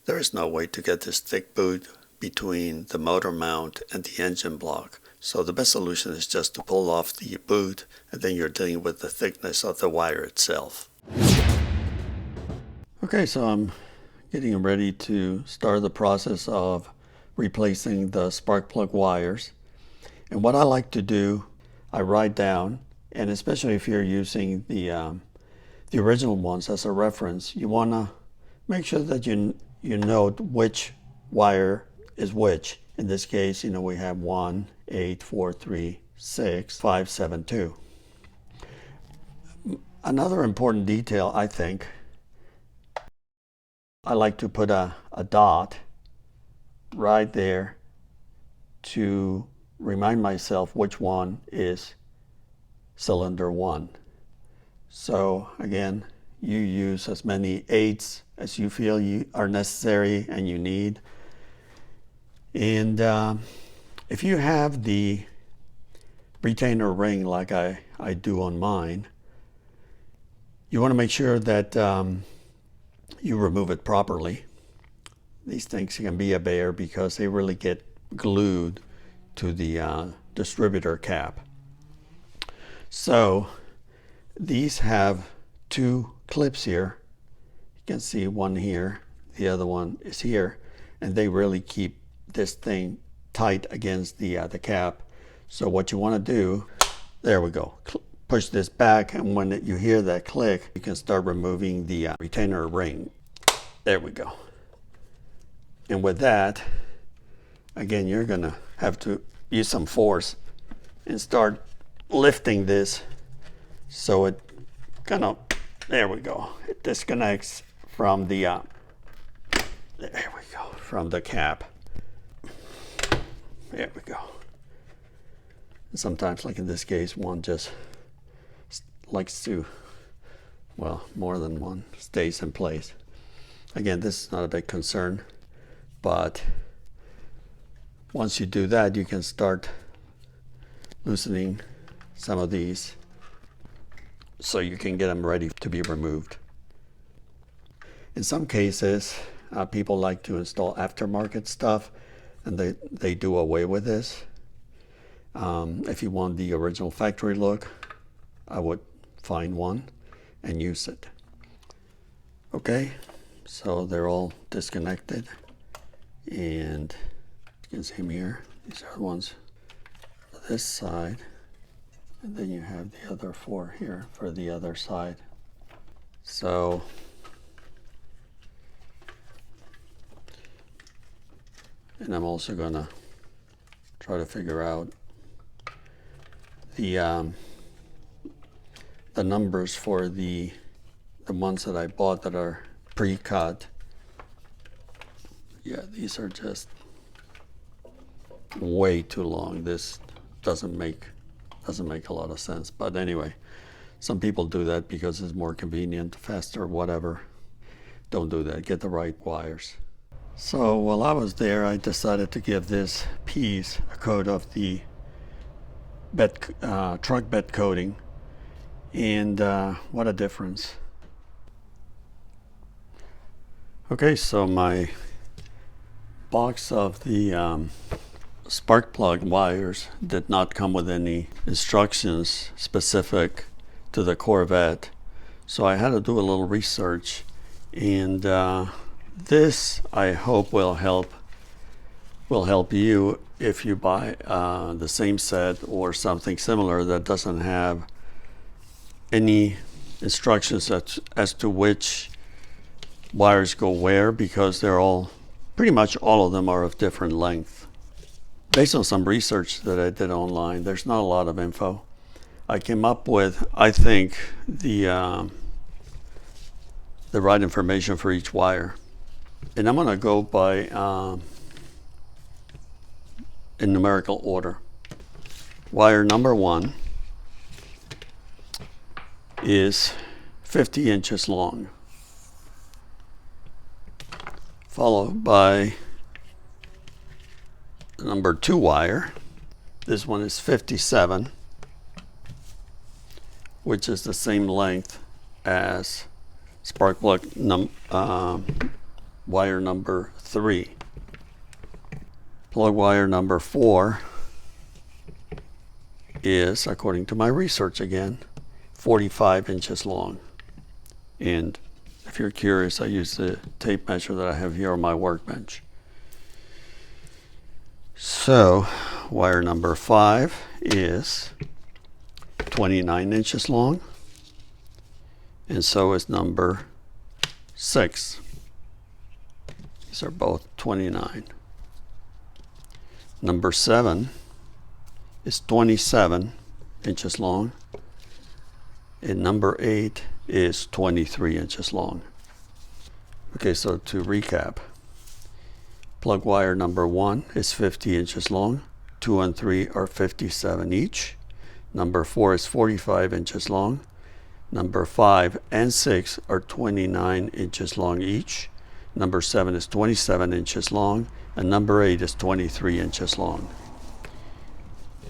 There is no way to get this thick boot between the motor mount and the engine block. So the best solution is just to pull off the boot, and then you're dealing with the thickness of the wire itself. Okay, so I'm getting ready to start the process of replacing the spark plug wires. And what I like to do, I write down, and especially if you're using the original ones as a reference, you want to make sure that you know which wire is which. In this case, we have 1, 8, 4, 3, 6, 5, 7, 2. Another important detail, I think, I like to put a dot right there to remind myself which one is cylinder 1. So again, you use as many 8s as you feel are necessary and you need. And if you have the retainer ring like I do on mine, you want to make sure that you remove it properly. These things can be a bear because they really get glued to the distributor cap. So these have 2 clips here. You can see one here, the other one is here, and they really keep this thing tight against the cap. So what you want to do, there we go, push this back, and when you hear that click, you can start removing the retainer ring. There we go. And with that, again, you're gonna have to use some force and start lifting this so it kind of, there we go, it disconnects from the there we go, from the cap. There we go. And sometimes, like in this case, one just likes to, well, more than one stays in place. Again, this is not a big concern, but once you do that, you can start loosening some of these so you can get them ready to be removed. In some cases, people like to install aftermarket stuff, and they do away with this. If you want the original factory look, I would find one and use it. Okay, so they're all disconnected, and you can see them here. These are the ones for this side, and then you have the other 4 here for the other side. So and I'm also gonna try to figure out the numbers for the ones that I bought that are pre-cut. Yeah, these are just way too long. This doesn't make a lot of sense. But anyway, some people do that because it's more convenient, faster, whatever. Don't do that. Get the right wires. So while I was there, I decided to give this piece a coat of the truck bed coating, and what a difference. Okay, so my box of the spark plug wires did not come with any instructions specific to the Corvette, so I had to do a little research, and this I hope will help you if you buy the same set or something similar that doesn't have any instructions as to which wires go where, because they're all, pretty much all of them are of different length. Based on some research that I did online, there's not a lot of info. I came up with, I think, the right information for each wire. And I'm going to go by in numerical order. Wire number 1 is 50 inches long, followed by the number 2 wire. This one is 57, which is the same length as spark plug wire number 3. Plug wire number 4 is, according to my research again, 45 inches long. And if you're curious, I use the tape measure that I have here on my workbench. So wire number 5 is 29 inches long, and so is number 6. These are both 29. Number 7 is 27 inches long, and number 8 is 23 inches long. Okay, so to recap, plug wire number 1 is 50 inches long, 2 and 3 are 57 each. Number 4 is 45 inches long. Number 5 and 6 are 29 inches long each. Number 7 is 27 inches long, and number 8 is 23 inches long.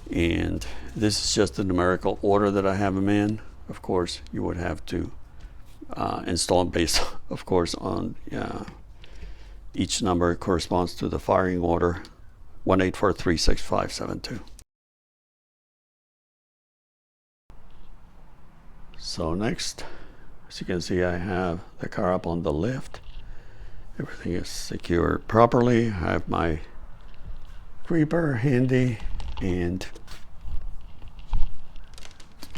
And this is just the numerical order that I have them in. Of course, you would have to install them based, of course, on each number corresponds to the firing order 184366572. So next, as you can see, I have the car up on the lift. Everything is secured properly. I have my creeper handy, and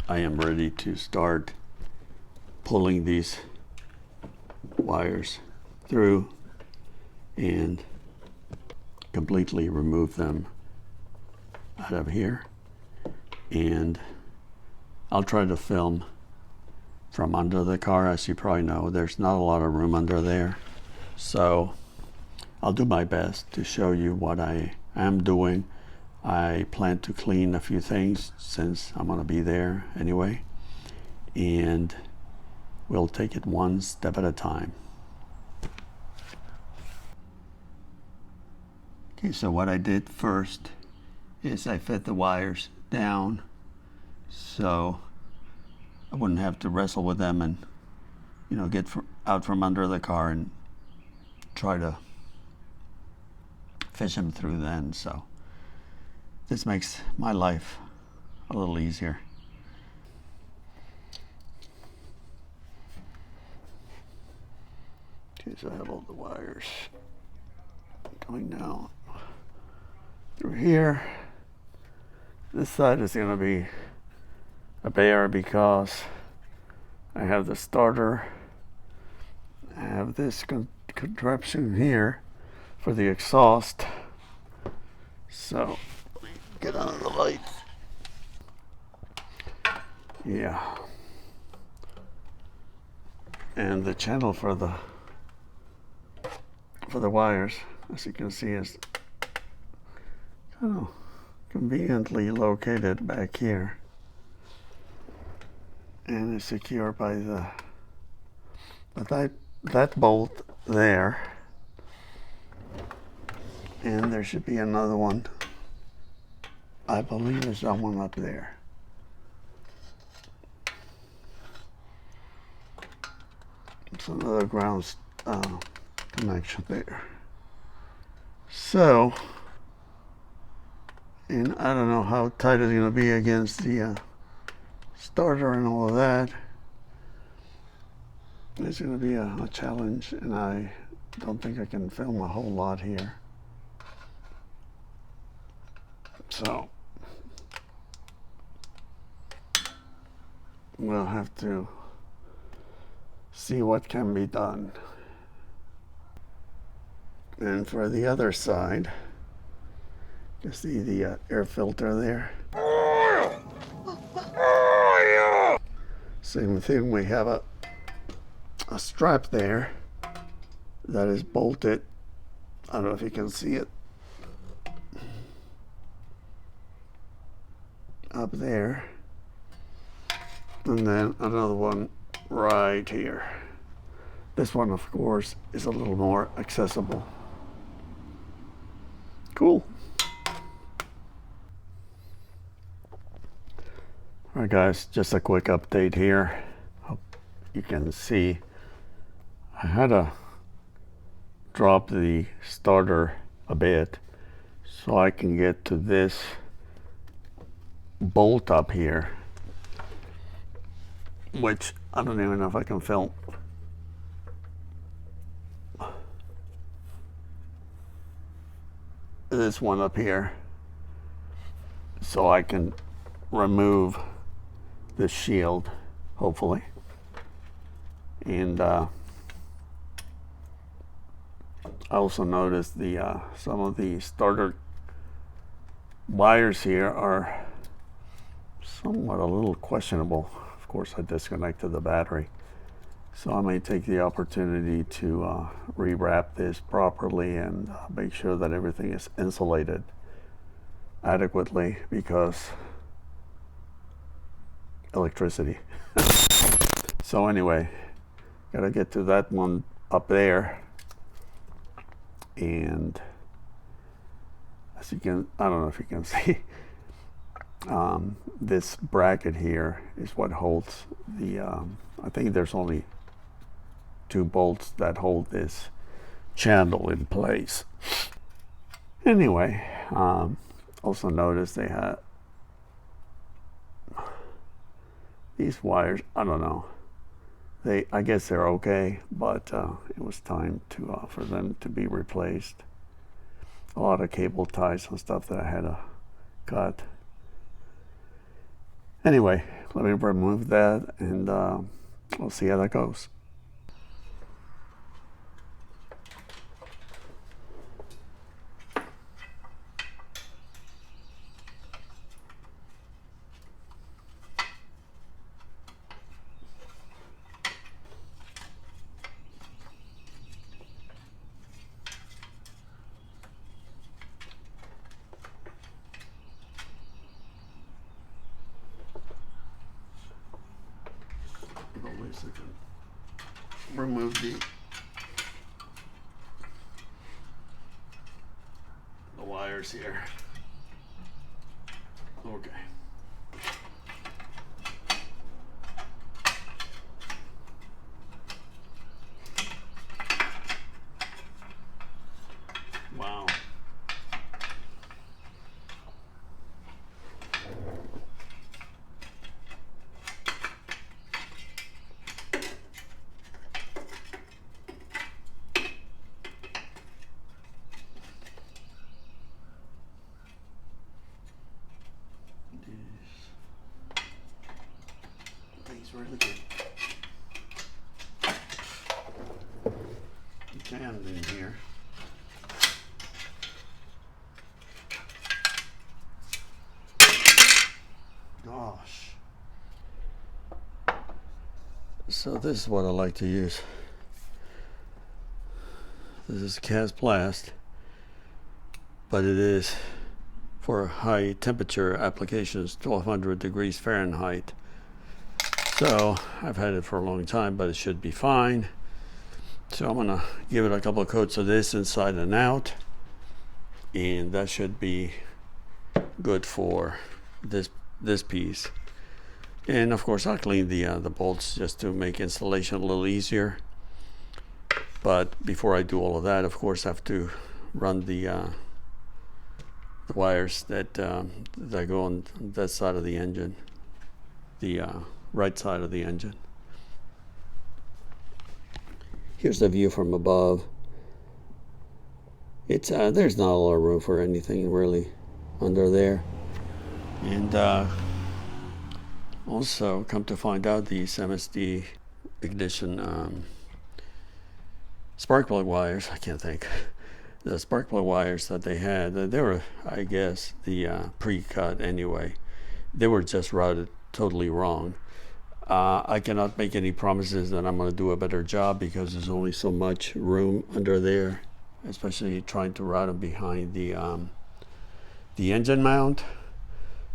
I am ready to start pulling these wires through and completely remove them out of here. And I'll try to film from under the car. As you probably know, there's not a lot of room under there, so I'll do my best to show you what I am doing. I plan to clean a few things since I'm going to be there anyway, and we'll take it one step at a time. Okay, so what I did first is I fed the wires down so I wouldn't have to wrestle with them and, you know, get out from under the car and try to fish them through then. So this makes my life a little easier. Okay, so I have all the wires going down through here. This side is going to be a bear because I have the starter. I have this contraption here for the exhaust. So get on the light. Yeah. And the channel for the wires, as you can see, is kind of conveniently located back here, and it's secured by that bolt there, and there should be another one. I believe there's someone up there. It's another ground connection there. So, and I don't know how tight it's going to be against the starter and all of that. It's going to be a challenge, and I don't think I can film a whole lot here. So we'll have to see what can be done. And for the other side, you see the air filter there. Same thing, we have a strap there that is bolted. I don't know if you can see it up there, and then another one right here. This one, of course, is a little more accessible. Cool. Alright guys, just a quick update here. Hope you can see I had a drop the starter a bit so I can get to this bolt up here, which I don't even know if I can film. This one up here, so I can remove the shield, hopefully. And I also noticed the some of the starter wires here are somewhat a little questionable. Of course, I disconnected the battery, so I may take the opportunity to rewrap this properly and make sure that everything is insulated adequately, because electricity. So anyway, gotta get to that one up there, and as you can, I don't know if you can see, this bracket here is what holds the I think there's only 2 bolts that hold this channel in place. Anyway, also notice they had these wires. I don't know, I guess they're okay, but it was time to for them to be replaced. A lot of cable ties and stuff that I had to cut. Anyway, let me remove that, and we'll see how that goes. Remove the wires here. Okay. Wow. Really good. Jammed in here. Gosh. So this is what I like to use. This is cast blast, but it is for high temperature applications, 1200 degrees Fahrenheit. So I've had it for a long time, but it should be fine. So I'm gonna give it a couple of coats of this inside and out, and that should be good for this piece. And of course I'll clean the bolts just to make installation a little easier. But before I do all of that, of course I have to run the wires that go on that side of the engine, the right side of the engine. Here's the view from above. It's there's not a lot of room for anything really under there. And also, come to find out, these MSD ignition spark plug wires, I can't think, the spark plug wires that they had, they were, I guess, the pre-cut anyway. They were just routed totally wrong. I cannot make any promises that I'm going to do a better job, because there's only so much room under there, especially trying to route them behind the engine mount.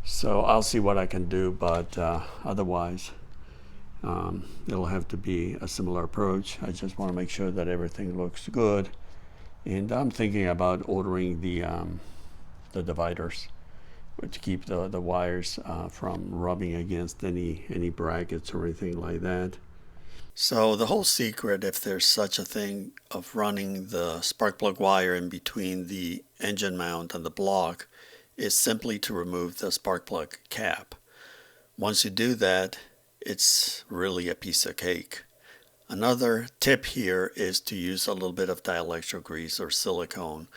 So I'll see what I can do, but otherwise it'll have to be a similar approach. I just want to make sure that everything looks good, and I'm thinking about ordering the dividers to keep the wires from rubbing against any brackets or anything like that. So the whole secret, if there's such a thing, of running the spark plug wire in between the engine mount and the block is simply to remove the spark plug cap. Once you do that, it's really a piece of cake. Another tip here is to use a little bit of dielectric grease or silicone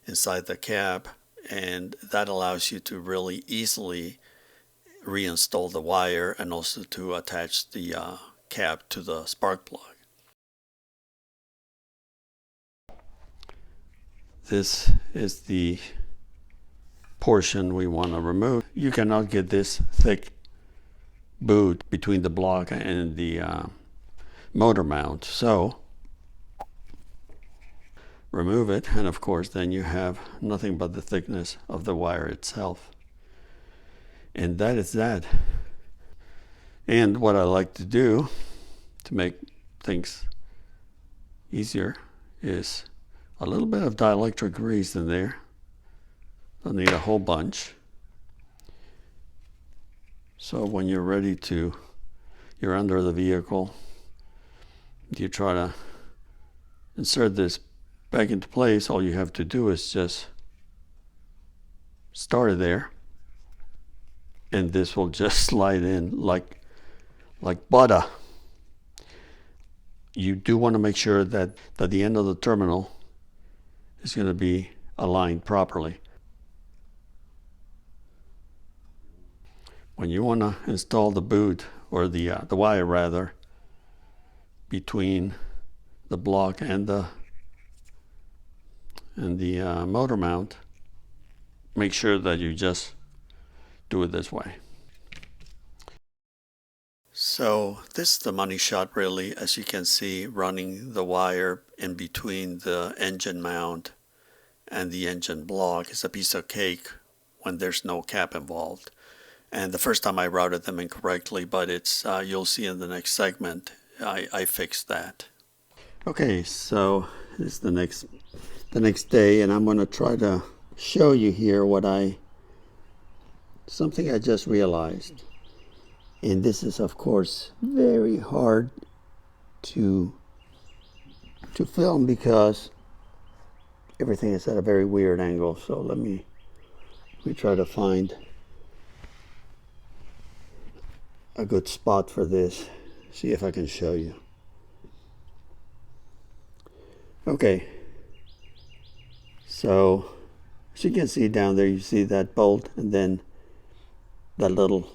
inside the cap, and that allows you to really easily reinstall the wire and also to attach the cap to the spark plug. This is the portion we want to remove. You cannot get this thick boot between the block and the motor mount, so remove it, and of course then you have nothing but the thickness of the wire itself. And that is that. And what I like to do to make things easier is a little bit of dielectric grease in there. Don't need a whole bunch. So when you're ready to, you're under the vehicle, you try to insert this back into place, all you have to do is just start it there, and this will just slide in like butter. You do want to make sure that the end of the terminal is going to be aligned properly. When you want to install the boot, or the wire rather, between the block and the motor mount, make sure that you just do it this way. So this is the money shot really. As you can see, running the wire in between the engine mount and the engine block is a piece of cake when there's no cap involved. And the first time I routed them incorrectly, but it's you'll see in the next segment I fixed that. Okay, so this is the next day, and I'm going to try to show you here something I just realized. And this is of course very hard to film because everything is at a very weird angle. So let me try to find a good spot for this, see if I can show you. Okay, so as you can see down there, you see that bolt and then that little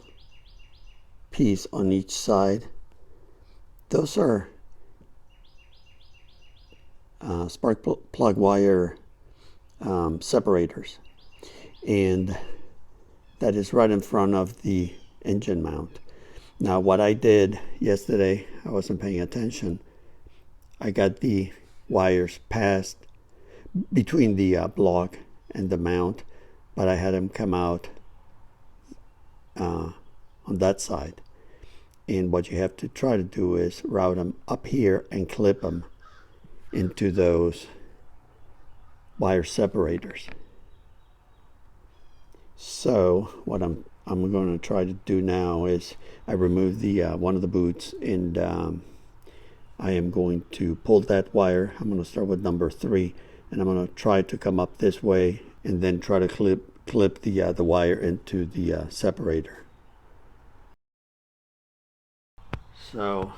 piece on each side. Those are spark plug wire separators, and that is right in front of the engine mount. Now what I did yesterday, I wasn't paying attention. I got the wires passed between the block and the mount, but I had them come out on that side. And what you have to try to do is route them up here and clip them into those wire separators. So what I'm going to try to do now is I remove the one of the boots, and I am going to pull that wire. I'm going to start with number 3, and I'm going to try to come up this way and then try to clip the wire into the separator. So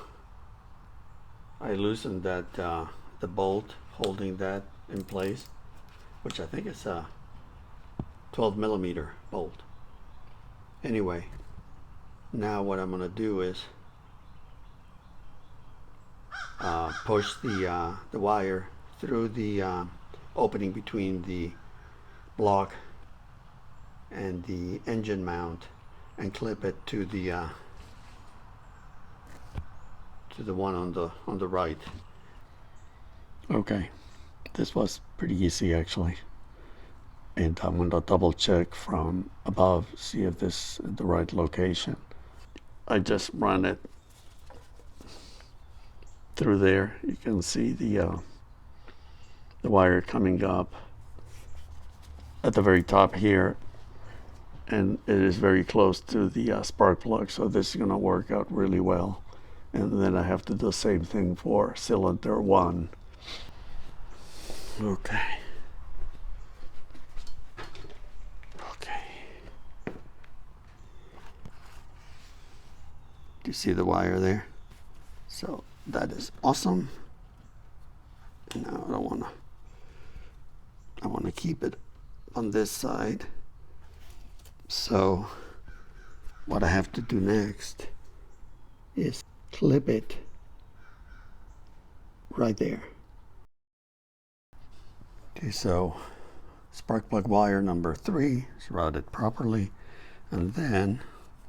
I loosened that the bolt holding that in place, which I think is a 12mm bolt. Anyway, now what I'm going to do is push the wire through the opening between the block and the engine mount and clip it to the one on the right. Okay, this was pretty easy actually, and I'm going to double check from above, see if this is the right location. I just run it through there. You can see the wire coming up at the very top here, and it is very close to the spark plug, so this is going to work out really well. And then I have to do the same thing for cylinder 1. Okay. Okay. Do you see the wire there? So that is awesome. Now I want to keep it on this side. So what I have to do next is clip it right there. Okay, so spark plug wire number 3 is routed properly, and then,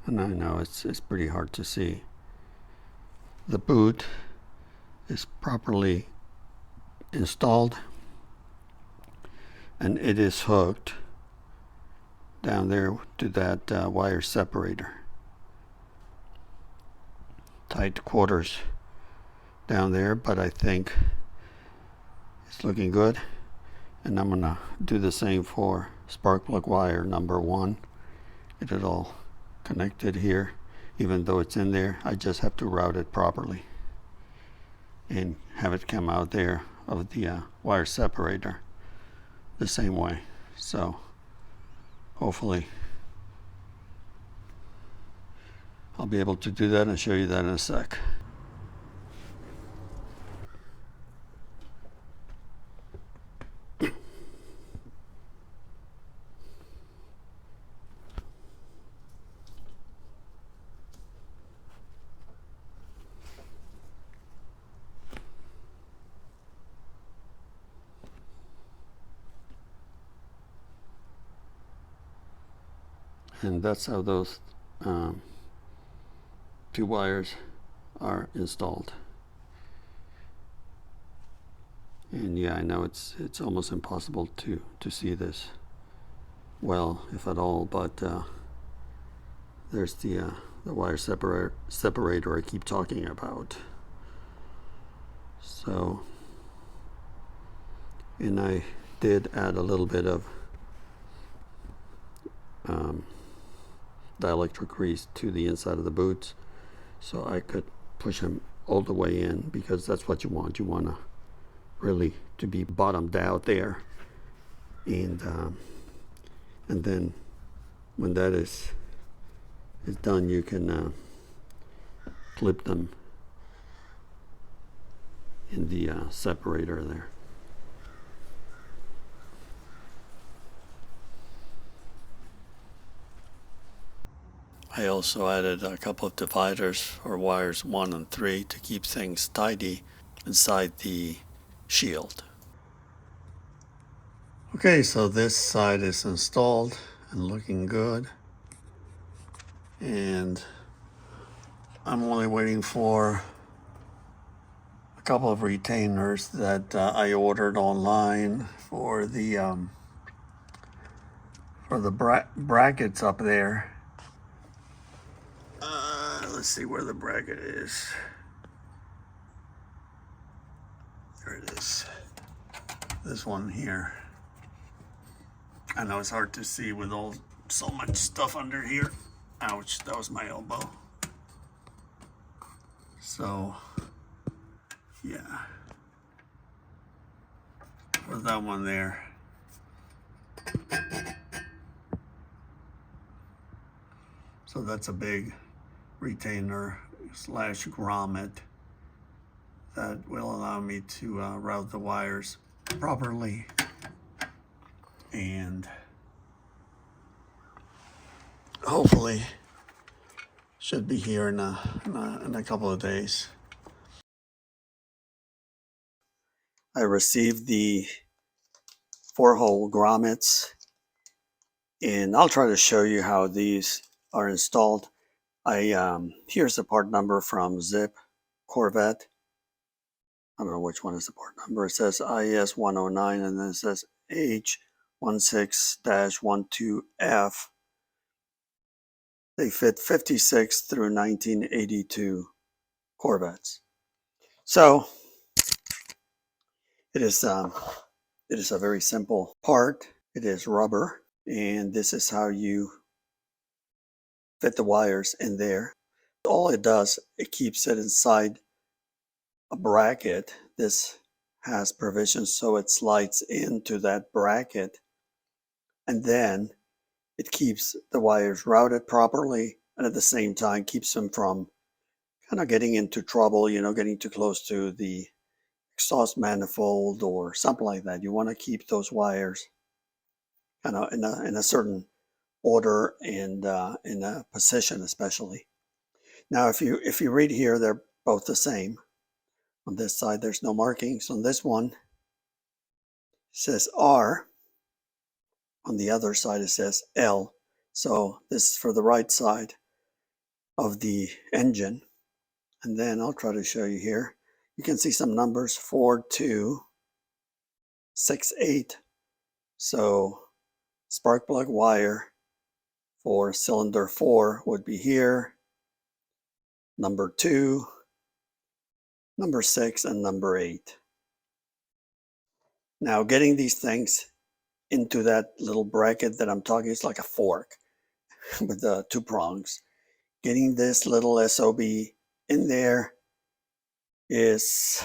and I know it's pretty hard to see, the boot is properly installed, and it is hooked down there to that wire separator. Tight quarters down there, but I think it's looking good. And I'm gonna do the same for spark plug wire number 1. Get it all connected here. Even though it's in there, I just have to route it properly and have it come out there of the wire separator the same way. So hopefully I'll be able to do that and show you that in a sec. And that's how those 2 wires are installed. And yeah, I know it's almost impossible to see this well, if at all, but there's the wire separator I keep talking about. So, and I did add a little bit of dielectric grease to the inside of the boots, so I could push them all the way in, because that's what you want. You want to really to be bottomed out there, and then when that is done, you can clip them in the separator there. I also added a couple of dividers for wires 1 and 3 to keep things tidy inside the shield. Okay, so this side is installed and looking good, and I'm only waiting for a couple of retainers that I ordered online for the brackets up there. Let's see where the bracket is. There it is. This one here. I know it's hard to see with so much stuff under here. Ouch, that was my elbow. So, yeah. For that one there. So that's a big retainer slash grommet that will allow me to route the wires properly, and hopefully should be here in a couple of days. I received the 4-hole grommets, and I'll try to show you how these are installed. Here's the part number from C3 Corvette. I don't know which one is the part number. It says IS 109, and then it says H16-12F. They fit 56 through 1982 Corvettes. So it is a very simple part. It is rubber, and this is how you fit the wires in there. All it does, it keeps it inside a bracket. This has provisions so it slides into that bracket, and then it keeps the wires routed properly, and at the same time keeps them from kind of getting into trouble, getting too close to the exhaust manifold or something like that. You want to keep those wires kind of in a certain order and in a position especially. Now if you read here, they're both the same. On this side there's no markings. On this one it says R. On the other side it says L. So this is for the right side of the engine. And then I'll try to show you here. You can see some numbers, 4268. So spark plug wire for cylinder 4 would be here, number 2, number 6, and number 8. Now getting these things into that little bracket that I'm talking, it's like a fork with the 2 prongs. Getting this little SOB in there is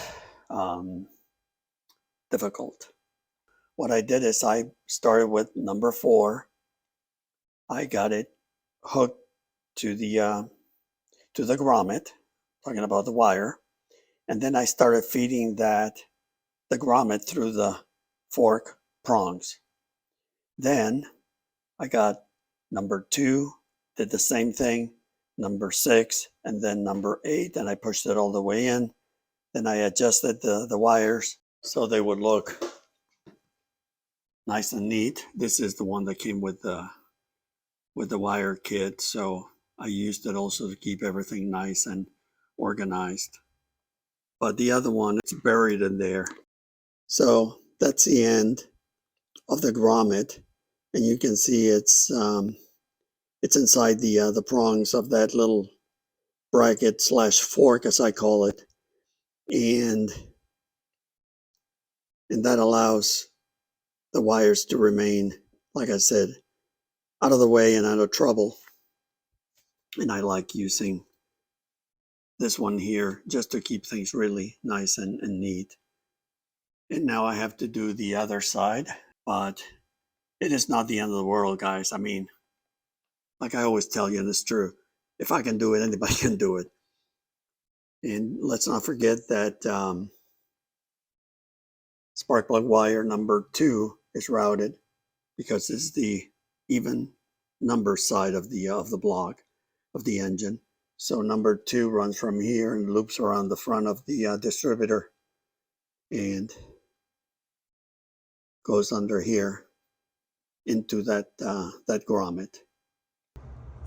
difficult. What I did is I started with number 4. I got it hooked to the grommet, talking about the wire, and then I started feeding the grommet through the fork prongs. Then I got number 2, did the same thing, number 6, and then number 8, and I pushed it all the way in. Then I adjusted the wires so they would look nice and neat. This is the one that came with the wire kit, so I used it also to keep everything nice and organized. But the other one, it's buried in there. So that's the end of the grommet, and you can see it's inside the prongs of that little bracket slash fork, as I call it, and that allows the wires to remain, like I said, out of the way and out of trouble. And I like using this one here just to keep things really nice and neat. And now I have to do the other side, but it is not the end of the world, guys. I mean, like I always tell you, and it's true, if I can do it, anybody can do it. And let's not forget that spark plug wire number 2 is routed because this is the even number side of the block of the engine. So number 2 runs from here and loops around the front of the distributor and goes under here into that grommet.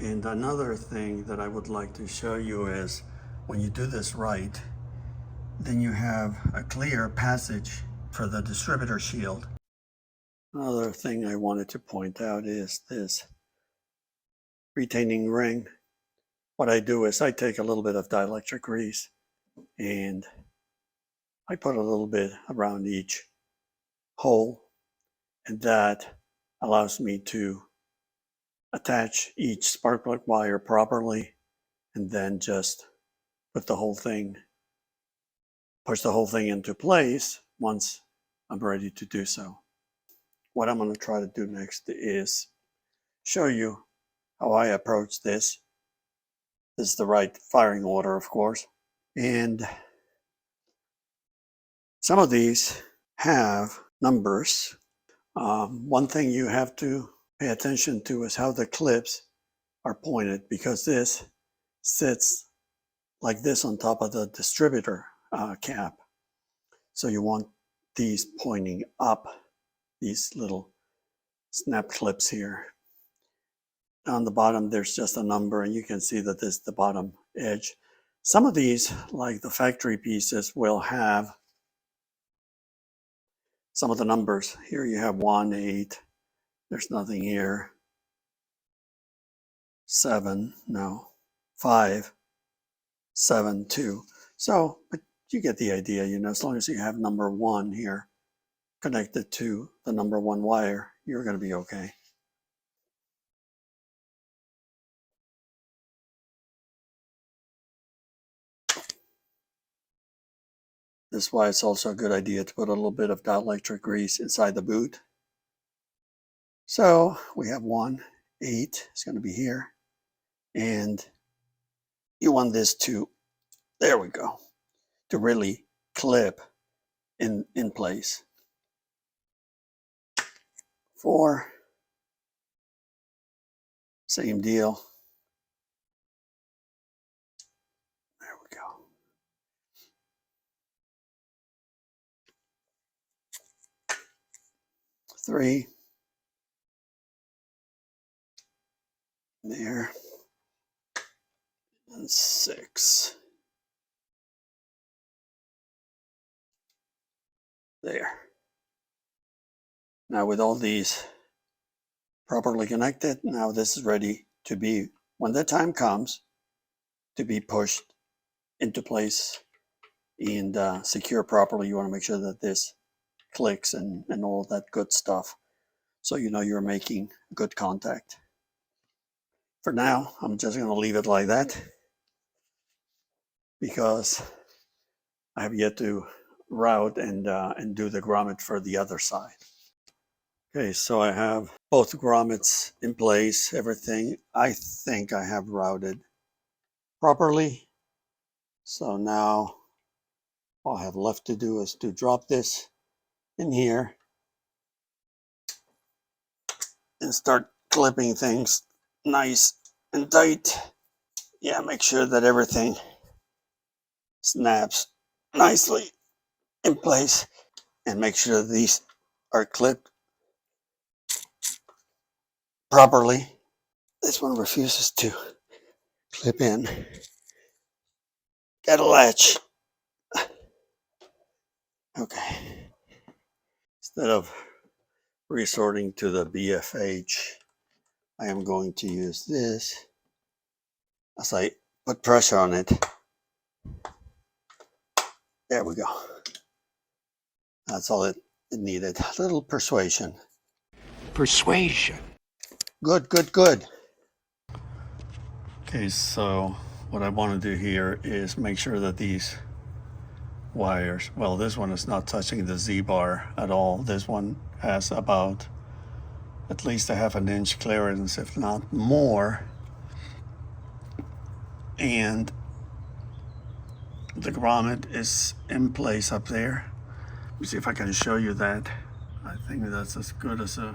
And another thing that I would like to show you is when you do this right, then you have a clear passage for the distributor shield. Another thing I wanted to point out is this retaining ring. What I do is I take a little bit of dielectric grease and I put a little bit around each hole, and that allows me to attach each spark plug wire properly and then just push the whole thing into place once I'm ready to do so. What I'm going to try to do next is show you how I approach this. This is the right firing order, of course. And some of these have numbers. One thing you have to pay attention to is how the clips are pointed, because this sits like this on top of the distributor cap. So you want these pointing up, these little snap clips here. On the bottom, there's just a number, and you can see that this is the bottom edge. Some of these, like the factory pieces, will have some of the numbers. Here you have 1, 8. There's nothing here. 7, no. 5, 7, 2. So, but you get the idea, as long as you have number 1 here connected to the number 1 wire, you're going to be okay. This is why it's also a good idea to put a little bit of dielectric grease inside the boot. So we have 1, 8, it's going to be here. And you want this to, there we go, to really clip in place. 4, same deal. There we go. 3, there, and 6, there. Now with all these properly connected, now this is ready to be, when the time comes, to be pushed into place and secure properly. You want to make sure that this clicks and all that good stuff, so you know you're making good contact. For now, I'm just going to leave it like that because I have yet to route and do the grommet for the other side. Okay, so I have both grommets in place, everything I think I have routed properly. So now all I have left to do is to drop this in here and start clipping things nice and tight. Yeah, make sure that everything snaps nicely in place and make sure these are clipped properly. This one refuses to clip in. Got a latch. Okay. Instead of resorting to the BFH, I am going to use this as I put pressure on it. There we go. That's all it needed. A little persuasion. Persuasion. Good, good, good. Okay, so what I want to do here is make sure that these wires, well, this one is not touching the Z-bar at all. This one has about at least a ½ inch clearance, if not more. And the grommet is in place up there. Let me see if I can show you that. I think that's as good as a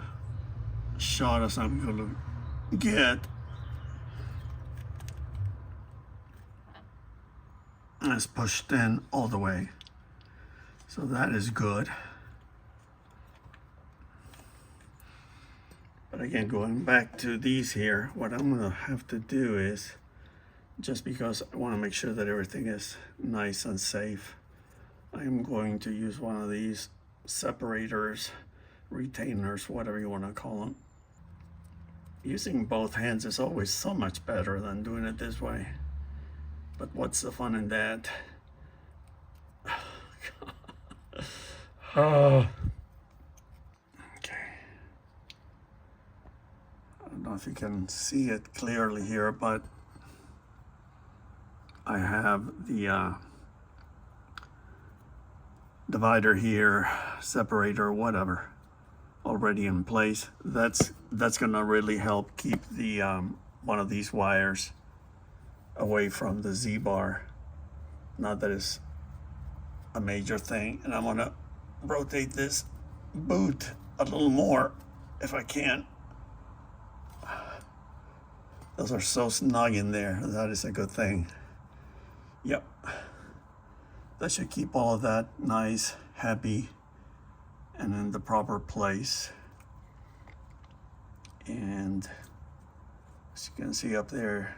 shot as I'm going to get. And it's pushed in all the way. So that is good. But again, going back to these here, what I'm going to have to do is, just because I want to make sure that everything is nice and safe, I'm going to use one of these separators, retainers, whatever you want to call them. Using both hands is always so much better than doing it this way. But what's the fun in that? Oh. Okay. I don't know if you can see it clearly here, but I have the divider here, separator, whatever, already in place. That's gonna really help keep the one of these wires away from the Z-bar. Not that it's a major thing. And I'm gonna rotate this boot a little more if I can. Those are so snug in there. That is a good thing. Yep. That should keep all of that nice, happy, and in the proper place. And as you can see up there,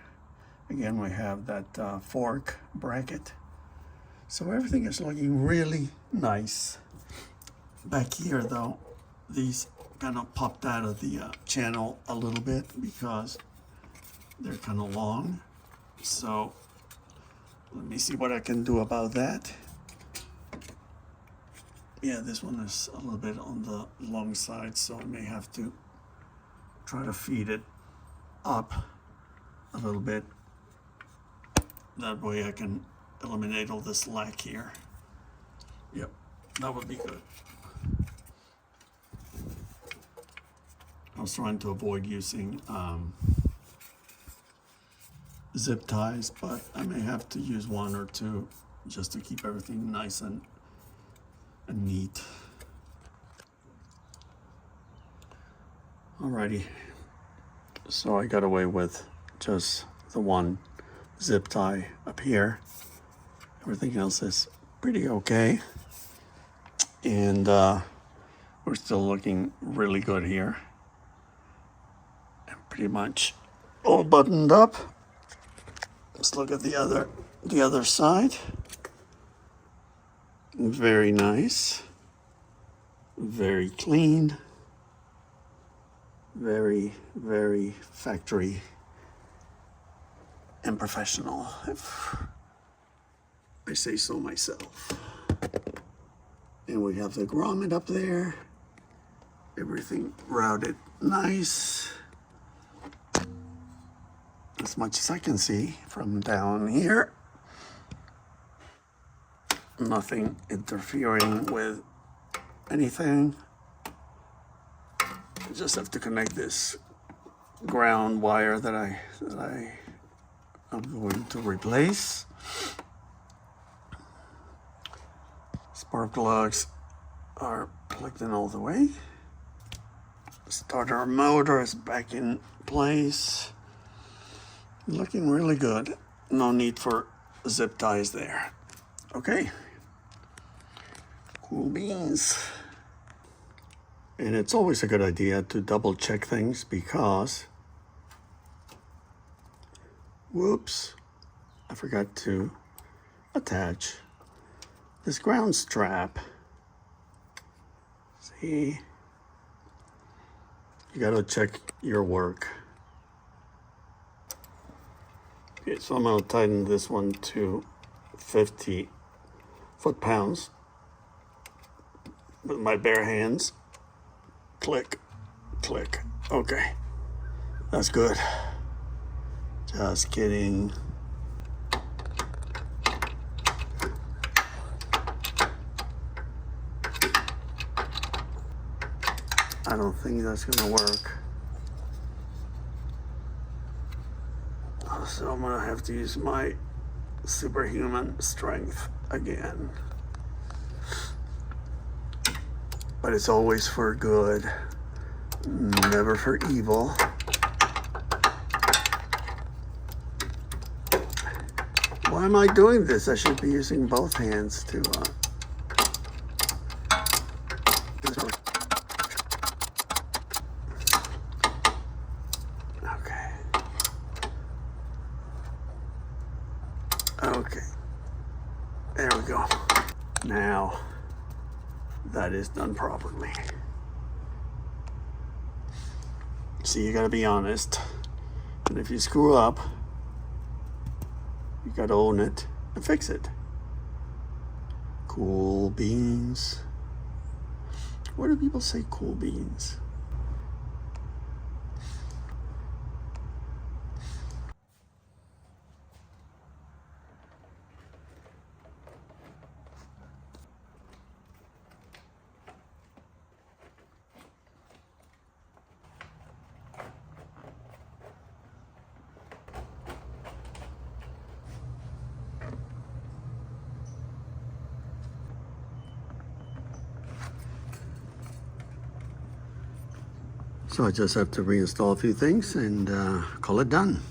again, we have that fork bracket. So everything is looking really nice. Back here though, these kind of popped out of the channel a little bit because they're kind of long. So let me see what I can do about that. Yeah, this one is a little bit on the long side, so I may have to try to feed it up a little bit. That way I can eliminate all this slack here. That would be good. I was trying to avoid using zip ties, but I may have to use one or two just to keep everything nice and neat. Alrighty, so I got away with just the one zip tie up here. Everything else is pretty okay. And we're still looking really good here. And pretty much all buttoned up. Let's look at the other side. Very nice. Very clean. Very, very factory and professional, if I say so myself. And we have the grommet up there. Everything routed nice. As much as I can see from down here. Nothing interfering with anything. I just have to connect this ground wire that I'm going to replace. Spark plugs are plugged in all the way. Starter motor is back in place. Looking really good. No need for zip ties there. Okay. Cool beans. And it's always a good idea to double check things because, whoops, I forgot to attach this ground strap. See, you gotta check your work. Okay, so I'm gonna tighten this one to 50 foot-pounds with my bare hands. Click, click. Okay, that's good. Just kidding. I don't think that's gonna work. So I'm gonna have to use my superhuman strength again. But it's always for good, never for evil. Why am I doing this? I should be using both hands to okay. Okay. There we go. Now that is done properly. See, you gotta be honest. And if you screw up, you gotta own it and fix it. Cool beans. Where do people say cool beans? So I just have to reinstall a few things and call it done.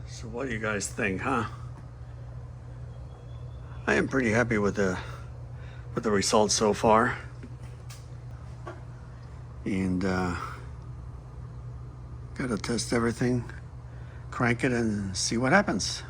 So what do you guys think, huh? I am pretty happy with the results so far. And gotta test everything, crank it and see what happens.